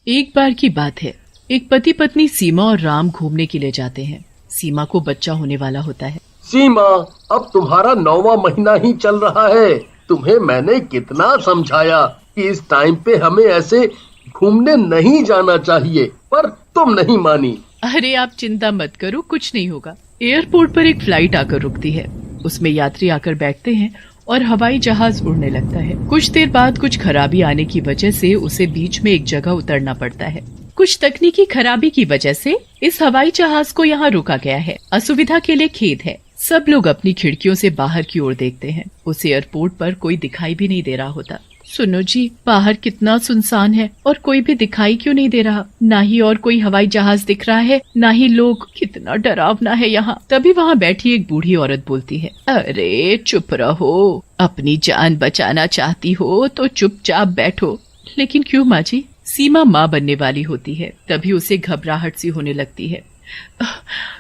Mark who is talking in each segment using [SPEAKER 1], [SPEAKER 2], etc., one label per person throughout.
[SPEAKER 1] एक बार की बात है, एक पति पत्नी सीमा और राम घूमने के लिए जाते हैं। सीमा को बच्चा होने वाला होता है।
[SPEAKER 2] सीमा, अब तुम्हारा 9वां महीना ही चल रहा है। तुम्हें मैंने कितना समझाया कि इस टाइम पे हमें ऐसे घूमने नहीं जाना चाहिए, पर तुम नहीं मानी।
[SPEAKER 1] अरे आप चिंता मत करो, कुछ नहीं होगा। एयरपोर्ट पर एक फ्लाइट आकर रुकती है। उसमें यात्री आकर बैठते हैं और हवाई जहाज उड़ने लगता है। कुछ देर बाद कुछ खराबी आने की वजह से उसे बीच में एक जगह उतरना पड़ता है। कुछ तकनीकी खराबी की वजह से इस हवाई जहाज को यहाँ रुका गया है। असुविधा के लिए खेद है। सब लोग अपनी खिड़कियों से बाहर की ओर देखते हैं। उस एयरपोर्ट पर कोई दिखाई भी नहीं दे रहा होता। सुनो जी, बाहर कितना सुनसान है और कोई भी दिखाई क्यों नहीं दे रहा। ना ही और कोई हवाई जहाज दिख रहा है, ना ही लोग। कितना डरावना है यहाँ। तभी वहाँ बैठी एक बूढ़ी औरत बोलती है, अरे चुप रहो, अपनी जान बचाना चाहती हो तो चुपचाप बैठो। लेकिन क्यों माँ जी? सीमा माँ बनने वाली होती है। तभी उसे घबराहट सी होने लगती है।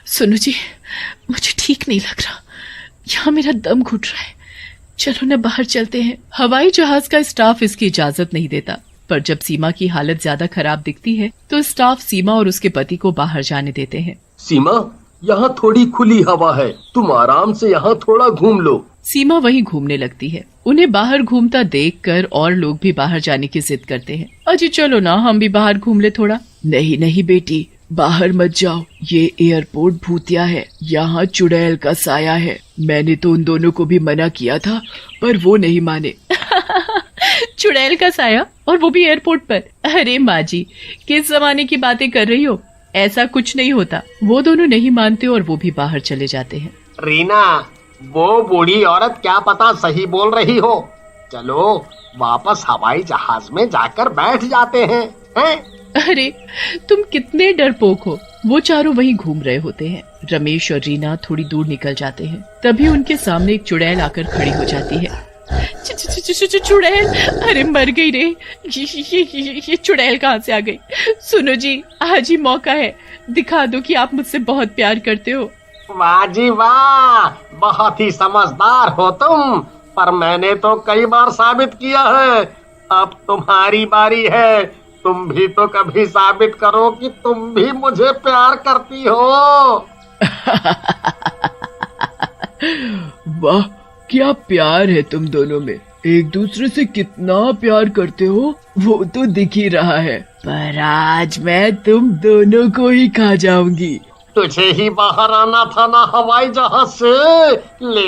[SPEAKER 1] सुनो जी, मुझे ठीक नहीं लग रहा, यहाँ मेरा दम घुट रहा है। चलो न बाहर चलते हैं। हवाई जहाज का स्टाफ इसकी इजाजत नहीं देता, पर जब सीमा की हालत ज्यादा खराब दिखती है तो स्टाफ सीमा और उसके पति को बाहर जाने देते हैं।
[SPEAKER 2] सीमा, यहाँ थोड़ी खुली हवा है, तुम आराम से यहाँ थोड़ा घूम लो।
[SPEAKER 1] सीमा वहीं घूमने लगती है। उन्हें बाहर घूमता देखकर और लोग भी बाहर जाने की जिद करते हैं। अजी चलो ना, हम भी बाहर घूम ले थोड़ा। नहीं नहीं बेटी, बाहर मत जाओ, ये एयरपोर्ट भूतिया है, यहाँ चुड़ैल का साया है। मैंने तो उन दोनों को भी मना किया था, पर वो नहीं माने। चुड़ैल का साया, और वो भी एयरपोर्ट पर? अरे माँ जी, किस जमाने की बातें कर रही हो? ऐसा कुछ नहीं होता। वो दोनों नहीं मानते और वो भी बाहर चले जाते हैं।
[SPEAKER 3] रीना, वो बूढ़ी औरत क्या पता सही बोल रही हो। चलो वापस हवाई जहाज में जाकर बैठ जाते हैं।
[SPEAKER 1] अरे तुम कितने डरपोक हो। वो चारों वहीं घूम रहे होते हैं। रमेश और रीना थोड़ी दूर निकल जाते हैं। तभी उनके सामने एक चुड़ैल आकर खड़ी हो जाती है। चुड़ैल, अरे मर गई रे। ये चुड़ैल कहाँ से आ गई? सुनो जी, आज ही मौका है, दिखा दो कि आप मुझसे बहुत प्यार करते हो।
[SPEAKER 3] वाह जी वाह, बहुत ही समझदार हो तुम, पर मैंने तो कई बार साबित किया है। अब तुम्हारी बारी है। तुम भी तो कभी साबित करो कि तुम भी मुझे प्यार करती हो।
[SPEAKER 4] वाह, क्या प्यार है तुम दोनों में। एक दूसरे से कितना प्यार करते हो वो तो दिख ही रहा है। पर आज मैं तुम दोनों को ही खा जाऊंगी।
[SPEAKER 3] तुझे ही बाहर आना था ना हवाई जहाज से।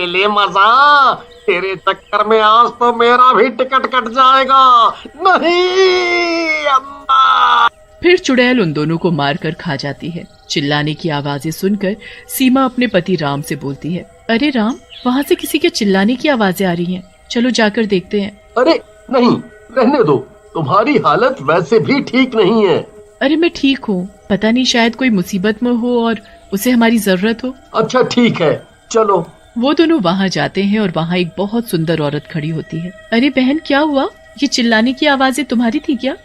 [SPEAKER 3] ले मजा। तेरे चक्कर में आज तो मेरा भी टिकट कट जाएगा। नहीं अम्मा।
[SPEAKER 1] फिर चुड़ैल उन दोनों को मारकर खा जाती है। चिल्लाने की आवाजें सुनकर सीमा अपने पति राम से बोलती है, अरे राम, वहाँ से किसी के चिल्लाने की आवाजें आ रही हैं। चलो जाकर देखते हैं।
[SPEAKER 2] अरे नहीं, रहने दो, तुम्हारी हालत वैसे भी ठीक नहीं है।
[SPEAKER 1] अरे मैं ठीक हूँ, पता नहीं शायद कोई मुसीबत में हो और उसे हमारी जरूरत हो।
[SPEAKER 2] अच्छा ठीक है, चलो।
[SPEAKER 1] वो दोनों वहाँ जाते हैं और वहाँ एक बहुत सुंदर औरत खड़ी होती है। अरे बहन, क्या हुआ? ये चिल्लाने की आवाजें तुम्हारी थी क्या?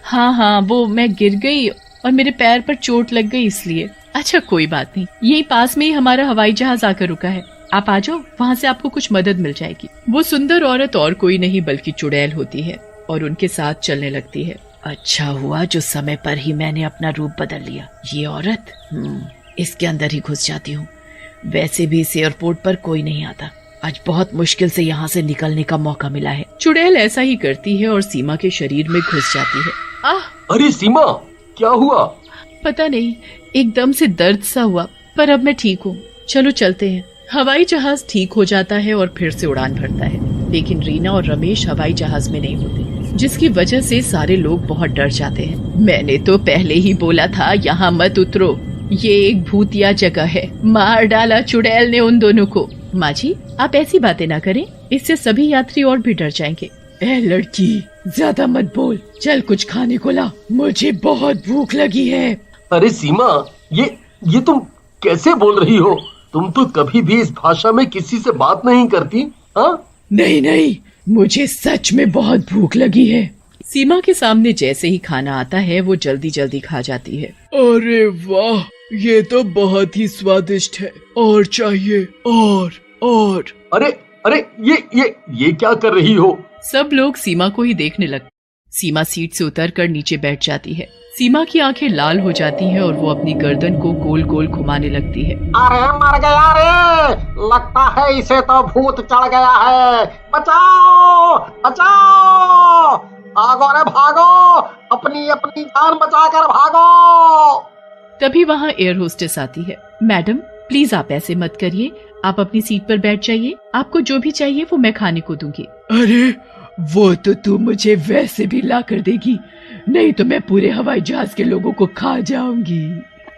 [SPEAKER 1] हाँ, वो मैं गिर गई और मेरे पैर पर चोट लग गई इसलिए। अच्छा कोई बात नहीं, यही पास में ही हमारा हवाई जहाज आकर रुका है, आप आ जाओ, वहाँ से आपको कुछ मदद मिल जाएगी। वो सुंदर औरत और कोई नहीं बल्कि चुड़ैल होती है और उनके साथ चलने लगती है। अच्छा हुआ जो समय पर ही मैंने अपना रूप बदल लिया। ये औरत, इसके अंदर ही घुस जाती हूँ। वैसे भी इस एयरपोर्ट पर कोई नहीं आता। आज बहुत मुश्किल से यहाँ से निकलने का मौका मिला है। चुड़ैल ऐसा ही करती है और सीमा के शरीर में घुस जाती है।
[SPEAKER 2] अरे सीमा, क्या हुआ?
[SPEAKER 1] पता नहीं, एकदम से दर्द सा हुआ, पर अब मैं ठीक हूँ। चलो चलते हैं। हवाई जहाज ठीक हो जाता है और फिर से उड़ान भरता है, लेकिन रीना और रमेश हवाई जहाज में नहीं होते, जिसकी वजह से सारे लोग बहुत डर जाते हैं। मैंने तो पहले ही बोला था यहाँ मत उतरो, ये एक भूतिया जगह है। मार डाला चुड़ैल ने उन दोनों को। माँ जी, आप ऐसी बातें ना करें, इससे सभी यात्री और भी डर जाएंगे।
[SPEAKER 4] ए लड़की, ज्यादा मत बोल, चल कुछ खाने को ला, मुझे बहुत भूख लगी है।
[SPEAKER 2] अरे सीमा, ये तुम कैसे बोल रही हो? तुम तो कभी भी इस भाषा में किसी से बात नहीं करती। हाँ?
[SPEAKER 4] नहीं, मुझे सच में बहुत भूख लगी है।
[SPEAKER 1] सीमा के सामने जैसे ही खाना आता है वो जल्दी जल्दी खा जाती है।
[SPEAKER 4] अरे वाह, ये तो बहुत ही स्वादिष्ट है, और चाहिए और।
[SPEAKER 2] अरे ये क्या कर रही हो?
[SPEAKER 1] सब लोग सीमा को ही देखने लगते। सीमा सीट से उतरकर नीचे बैठ जाती है। सीमा की आंखें लाल हो जाती हैं और वो अपनी गर्दन को गोल गोल घुमाने लगती है।
[SPEAKER 3] अरे मर गया रे, लगता है इसे तो भूत चढ़ गया है। बचाओ बचाओ, भागो रे भागो, अपनी अपनी जान बचाकर भागो।
[SPEAKER 1] तभी वहाँ एयर होस्टेस आती है। मैडम प्लीज आप ऐसे मत करिए, आप अपनी सीट पर बैठ जाइए, आपको जो भी चाहिए वो मैं खाने को दूंगी।
[SPEAKER 4] अरे वो तो तू मुझे वैसे भी ला कर देगी, नहीं तो मैं पूरे हवाई जहाज के लोगों को खा जाऊंगी।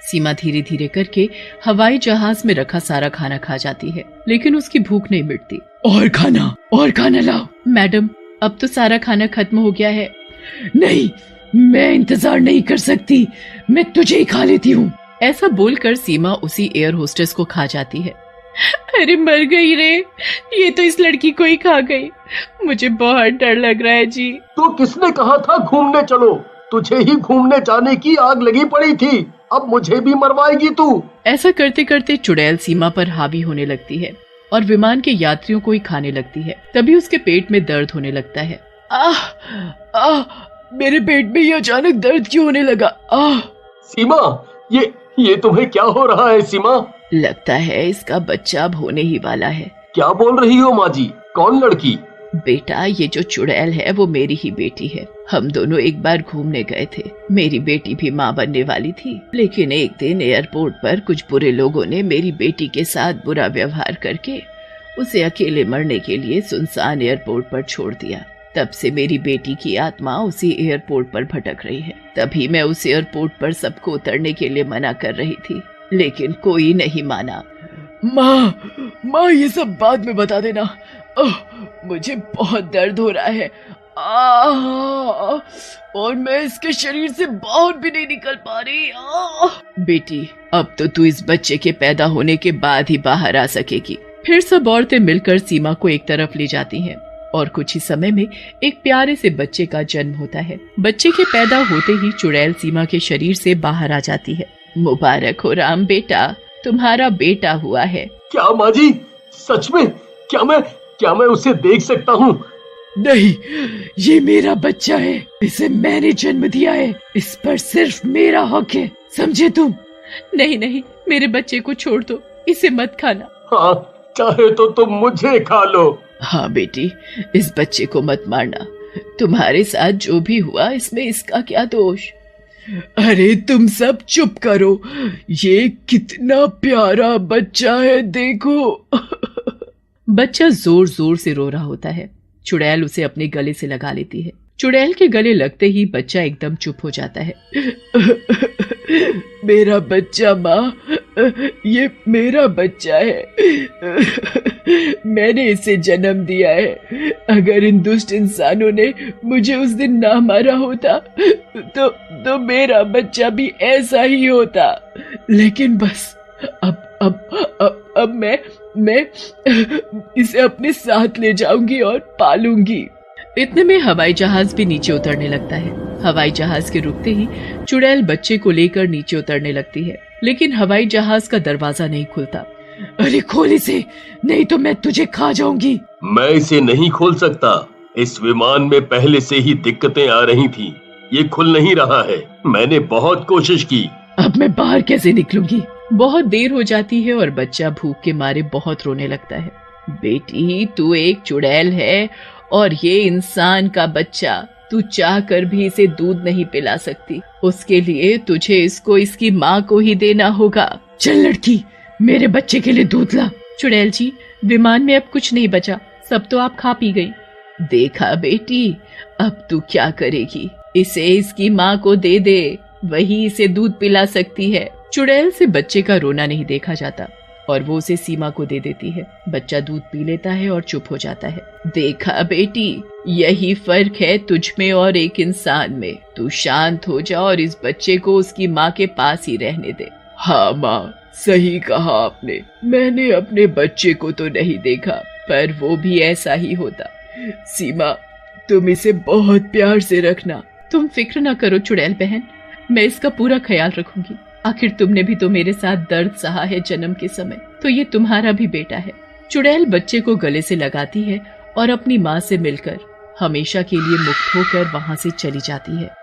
[SPEAKER 1] सीमा धीरे धीरे करके हवाई जहाज में रखा सारा खाना खा जाती है, लेकिन उसकी भूख नहीं मिटती।
[SPEAKER 4] और खाना लाओ।
[SPEAKER 1] मैडम अब तो सारा खाना खत्म हो गया है।
[SPEAKER 4] नहीं, मैं इंतजार नहीं कर सकती, मैं तुझे ही खा लेती हूँ।
[SPEAKER 1] ऐसा बोलकर सीमा उसी एयर होस्टेस को खा जाती है। अरे मर गई रे, ये तो इस लड़की को ही खा गई, मुझे बहुत डर लग रहा है जी।
[SPEAKER 2] तो किसने कहा था घूमने चलो? तुझे ही घूमने जाने की आग लगी पड़ी थी, अब मुझे भी मरवाएगी तू।
[SPEAKER 1] ऐसा करते करते चुड़ैल सीमा पर हावी होने लगती है और विमान के यात्रियों को ही खाने लगती है। तभी उसके पेट में दर्द होने लगता है।
[SPEAKER 4] मेरे पेट में ये अचानक दर्द क्यों होने लगा?
[SPEAKER 2] सीमा, ये तुम्हें क्या हो रहा है सीमा?
[SPEAKER 1] लगता है इसका बच्चा अब होने ही वाला है।
[SPEAKER 2] क्या बोल रही हो माँ जी? कौन लड़की?
[SPEAKER 1] बेटा ये जो चुड़ैल है वो मेरी ही बेटी है। हम दोनों एक बार घूमने गए थे, मेरी बेटी भी माँ बनने वाली थी, लेकिन एक दिन एयरपोर्ट पर कुछ बुरे लोगों ने मेरी बेटी के साथ बुरा व्यवहार करके उसे अकेले मरने के लिए सुनसान एयरपोर्ट पर छोड़ दिया। तब से मेरी बेटी की आत्मा उसी एयरपोर्ट पर भटक रही है। तभी मैं उस एयरपोर्ट पर सबको उतरने के लिए मना कर रही थी, लेकिन कोई नहीं माना।
[SPEAKER 4] माँ ये सब बाद में बता देना, मुझे बहुत दर्द हो रहा है और मैं इसके शरीर से बाहर भी नहीं निकल पा रही।
[SPEAKER 1] बेटी अब तो तू इस बच्चे के पैदा होने के बाद ही बाहर आ सकेगी। फिर सब औरतें मिलकर सीमा को एक तरफ ले जाती हैं और कुछ ही समय में एक प्यारे से बच्चे का जन्म होता है। बच्चे के पैदा होते ही चुड़ैल सीमा के शरीर से बाहर आ जाती है। मुबारक हो राम बेटा, तुम्हारा बेटा हुआ है।
[SPEAKER 2] क्या माँ जी, सच में? क्या मैं उसे देख सकता हूँ?
[SPEAKER 4] नहीं, ये मेरा बच्चा है, इसे मैंने जन्म दिया है, इस पर सिर्फ मेरा हक है, समझे तुम?
[SPEAKER 1] नहीं, मेरे बच्चे को छोड़ दो, इसे मत खाना।
[SPEAKER 2] हाँ, चाहे तो तुम मुझे खा लो।
[SPEAKER 1] हाँ बेटी, इस बच्चे को मत मारना, तुम्हारे साथ जो भी हुआ इसमें इसका क्या दोष।
[SPEAKER 4] अरे तुम सब चुप करो, ये कितना प्यारा बच्चा है, देखो।
[SPEAKER 1] बच्चा जोर जोर से रो रहा होता है। चुड़ैल उसे अपने गले से लगा लेती है। चुड़ैल के गले लगते ही बच्चा एकदम चुप हो जाता है।
[SPEAKER 4] मेरा बच्चा माँ, ये मेरा बच्चा है, मैंने इसे जन्म दिया है। अगर इन दुष्ट इंसानों ने मुझे उस दिन ना मारा होता तो मेरा बच्चा भी ऐसा ही होता। लेकिन बस अब मैं इसे अपने साथ ले जाऊंगी और पालूंगी।
[SPEAKER 1] इतने में हवाई जहाज भी नीचे उतरने लगता है। हवाई जहाज के रुकते ही चुड़ैल बच्चे को लेकर नीचे उतरने लगती है, लेकिन हवाई जहाज का दरवाजा नहीं खुलता।
[SPEAKER 4] अरे खोल इसे, नहीं तो मैं तुझे खा जाऊंगी।
[SPEAKER 2] मैं इसे नहीं खोल सकता, इस विमान में पहले से ही दिक्कतें आ रही थी, ये खुल नहीं रहा है, मैंने बहुत कोशिश की।
[SPEAKER 4] अब मैं बाहर कैसे निकलूंगी?
[SPEAKER 1] बहुत देर हो जाती है और बच्चा भूख के मारे बहुत रोने लगता है। बेटी तू एक चुड़ैल है और ये इंसान का बच्चा, तू चाह कर भी इसे दूध नहीं पिला सकती, उसके लिए तुझे इसको इसकी माँ को ही देना होगा।
[SPEAKER 4] चल लड़की, मेरे बच्चे के लिए दूध ला।
[SPEAKER 1] चुड़ैल जी, विमान में अब कुछ नहीं बचा, सब तो आप खा पी गई। देखा बेटी, अब तू क्या करेगी, इसे इसकी माँ को दे दे, वही इसे दूध पिला सकती है। चुड़ैल से बच्चे का रोना नहीं देखा जाता और वो उसे सीमा को दे देती है। बच्चा दूध पी लेता है और चुप हो जाता है। देखा बेटी, यही फर्क है तुझ में और एक इंसान में। तू शांत हो जा और इस बच्चे को उसकी माँ के पास ही रहने दे।
[SPEAKER 4] हाँ माँ, सही कहा आपने, मैंने अपने बच्चे को तो नहीं देखा, पर वो भी ऐसा ही होता। सीमा, तुम इसे बहुत प्यार से रखना।
[SPEAKER 1] तुम फिक्र न करो चुड़ैल बहन, मैं इसका पूरा ख्याल रखूंगी। आखिर तुमने भी तो मेरे साथ दर्द सहा है जन्म के समय, तो ये तुम्हारा भी बेटा है। चुड़ैल बच्चे को गले से लगाती है और अपनी माँ से मिलकर हमेशा के लिए मुक्त होकर वहां से चली जाती है।